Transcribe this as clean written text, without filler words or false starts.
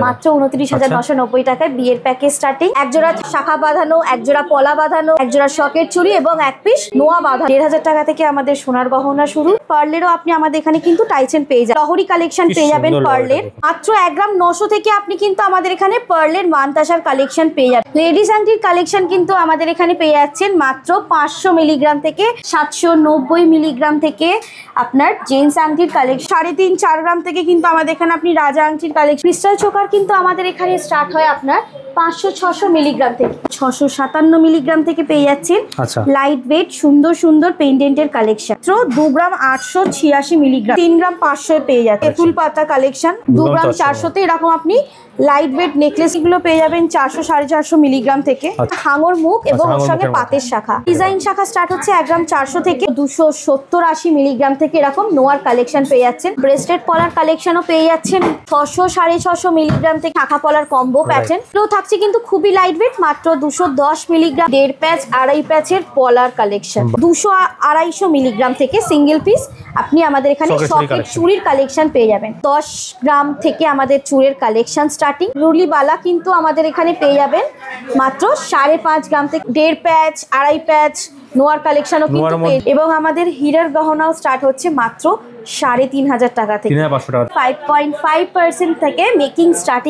মাত্র 29,990 টাকায় বিয়ের প্যাকেজ স্টার্টিং। একজোড়া শাখা বাঁধানো, একজোড়া পলা বাঁধানো, একজোড়া শকের চুড়ি এবং এক পিস নোয়া বাঁধানো। 1,500 টাকা থেকে আমাদের সোনার গহনা শুরু। পার্লেরও আপনি আমাদের এখানে কিন্তু টাইচেন পেয়ে যাবেন, লহরি কালেকশন পেয়ে যাবেন পার্লের। মাত্র 1 গ্রাম 900 থেকে আপনি কিন্তু আমাদের এখানে পার্লের মানতাসার কালেকশন পেয়ে যাবেন। লেডিস আংটির কালেকশন কিন্তু আমাদের এখানে পেয়ে যাচ্ছেন মাত্র 500 মিলিগ্রাম থেকে 790 মিলিগ্রাম থেকে আপনার জেন্টস আংটির কালেকশন 3.5-4 গ্রাম থেকে কিন্তু আমাদের এখানে আপনি রাজা আংটির কালেকশন। ক্রিস্টাল চোকার কিন্তু আমাদের এখানে স্টার্ট হয় আপনার 500-600 মিলিগ্রাম থেকে 657 মিলিগ্রাম থেকে পেয়ে যাচ্ছেন লাইট ওয়েট সুন্দর সুন্দর পেন্ডেন্টের কালেকশন। 2 গ্রাম 886 মিলিগ্রাম, 3 গ্রাম 500 পেয়ে যাচ্ছে ফুল পাতা কালেকশন। 2 গ্রাম 400 তে এরকম আপনি লাইট ওয়েট নেকলেস গুলো পেয়ে যাবেন 400-450 মিলিগ্রাম থেকে। হাঙর মুখ এবং ওর সঙ্গে পাতের শাখা ডিজাইন শাখা স্টার্ট হচ্ছে 1 গ্রাম 400 থেকে 270-80 মিলিগ্রাম থেকে এরকম নোয়ার কালেকশন পেয়ে যাচ্ছেন। ব্রেসলেট পলার কালেকশনও পেয়ে যাচ্ছেন 600-650 মিলিগ্রাম থেকে শাখা পলার কম্বো প্যাটার্ন। এগুলো থাকছে কিন্তু খুবই লাইট ওয়েট মাত্র 210 মিলিগ্রাম 1.5 প্যাচ 2.5 প্যাচের পলার কালেকশন। 200-250 মিলিগ্রাম থেকে সিঙ্গেল পিস আপনি আমাদের এখানে শকের চুড়ির কালেকশন পেয়ে যাবেন। 10 গ্রাম থেকে আমাদের চুড়ের কালেকশন স্টার্টিং। রুলিবালা কিন্তু আমাদের এখানে পেয়ে যাবেন মাত্র 5.5 গ্রাম থেকে 1.5 প্যাচ 2.5 প্যাচ নোয়ার কালেকশনও কিন্তু এবং আমাদের হীরার গহনাও স্টার্ট হচ্ছে মাত্র 3,500 টাকা থেকে 5.5% থেকে মেকিং স্টার্টিং।